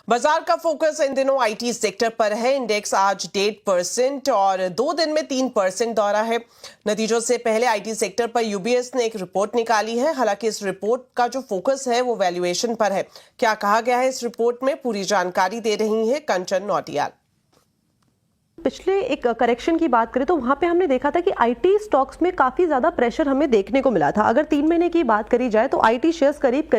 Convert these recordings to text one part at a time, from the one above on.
बाजार का focus in दिनों आईटी सेक्टर पर है। इंडेक्स आज 1.5% और 2 दिन में 3% दौरा है। नतीजों से पहले आईटी सेक्टर पर यूबीएस ने एक रिपोर्ट निकाली है। हालांकि इस रिपोर्ट का जो फोकस है वो वैल्यूएशन पर है। क्या कहा गया है इस रिपोर्ट में, पूरी जानकारी दे रही है कंचन नौटियाल। पिछले एक करेक्शन की बात करें तो वहां पे हमने देखा था कि आईटी स्टॉक्स में काफी ज्यादा प्रेशर हमें देखने को मिला था। अगर 3 महीने की बात करी जाए तो आईटी शेयर्स करीब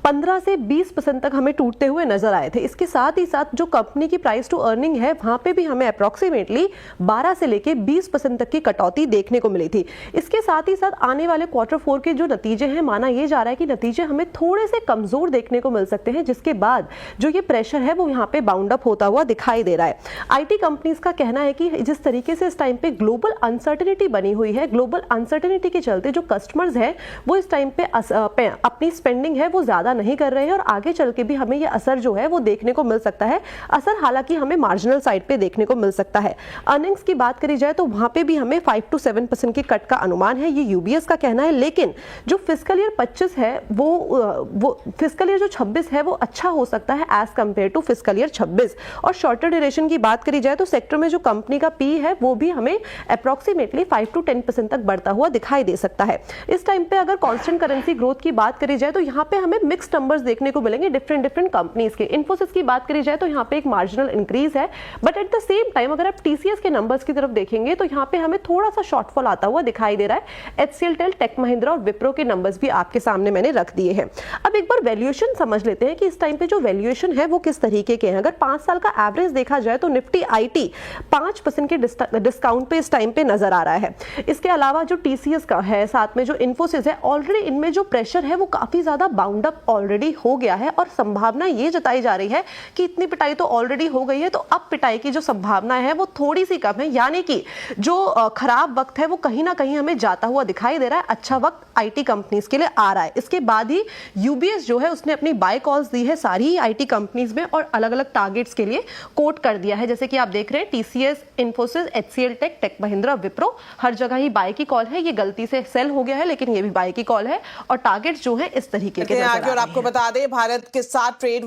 15 से 20% तक हमें टूटते हुए नजर आए थे। इसके साथ ही साथ जो कंपनी की प्राइस टू अर्निंग है वहां पे भी हमें अप्रोक्सीमेटली 12 से लेके 20% तक की कटौती देखने को मिली थी। इसके साथ ही साथ आने वाले Q4 के जो नतीजे हैं, माना यह जा रहा है कि नतीजे हमें थोड़े से कमजोर देखने को मिल सकते हैं, जिसके बाद जो ये प्रेशर है वो यहाँ पे बाउंड अप होता हुआ दिखाई दे रहा है। आईटी कंपनीज का कहना है कि जिस तरीके से इस टाइम पे ग्लोबल अनसर्टेनिटी बनी हुई है, ग्लोबल अनसर्टेनिटी के चलते जो कस्टमर्स हैं वो इस टाइम पे अपनी स्पेंडिंग है वो ज्यादा नहीं कर रहे हैं और आगे चल के भी हमें ये असर जो है वो देखने को मिल सकता है। असर हालांकि हमें मार्जिनल साइड पे देखने को मिल सकता है। अर्निंग्स की बात करी जाए तो वहां पे भी हमें 5 to 7% की कट का अनुमान है, ये यूबीएस का कहना है। लेकिन जो फिस्कल ईयर 25 है वो फिस्कल ईयर जो 26 है वो अच्छा हो सकता है as compare to fiscal year 26। और शॉर्टर ड्यूरेशन की बात करी जाए तो सेक्टर में जो कंपनी का पी है वो भी हमें अप्रोक्सीमेटली 5 to 10% तक बढ़ता हुआ दिखाई दे सकता है। इस टाइम पे अगर कांस्टेंट करेंसी ग्रोथ की बात करी जाए तो यहाँ पे हमें मिक्स्ड नंबर्स देखने को मिलेंगे डिफरेंट कंपनीज के। इन्फोसिस की बात करी जाए तो यहाँ पे एक मार्जिनल इंक्रीज है, but at the same time अगर आप टीसीएस के नंबर्स की तरफ देखेंगे तो यहाँ पे हमें थोड़ा सा शॉर्टफॉल आता हुआ दिखाई दे रहा है। एचसीएल, टेल, टेक महिंद्रा और विप्रो के नंबर्स भी आपके सामने मैंने रख दिए हैं। अब एक बार वैल्यूएशन समझ लेते हैं कि इस टाइम पे जो वैल्यूएशन है वो किस तरीके के हैं। अगर 5 साल का एवरेज देखा जाए तो निफ्टी आईटी 5% के डिस्काउंट पे इस टाइम पे नजर आ रहा है। इसके अलावा जो टीसीएस का है, साथ में जो इन्फोसिस है, ऑलरेडी इनमें जो प्रेशर है वो काफी ज्यादा बाउंड अप ऑलरेडी हो गया है और संभावना ये जताई जा रही है कि इतनी पिटाई तो ऑलरेडी हो गई है, तो अब पिटाई की जो संभावना है वो थोड़ी सी कम है। यानी कि जो खराब वक्त है वो कहीं ना कहीं हमें जाता हुआ दिखाई दे रहा है। अच्छा वक्त आईटी कंपनीज के लिए आ रहा है। इसके बाद ही यूबीएस जो है उसने अपनी बाय कॉल्स दी है सारी आईटी कंपनीज में और अलग अलग टारगेट्स के लिए कोट कर दिया है। जैसे कि आप देख रहे हैं टीसीएस, इन्फोसिस, एचसीएल, टेक महिंद्रा, विप्रो, हर जगह ही बाय की कॉल है। ये गलती से सेल हो गया है लेकिन ये भी बाय की कॉल है और टारगेट्स जो है इस तरीके के आगे। और आपको बता दें, भारत के साथ ट्रेड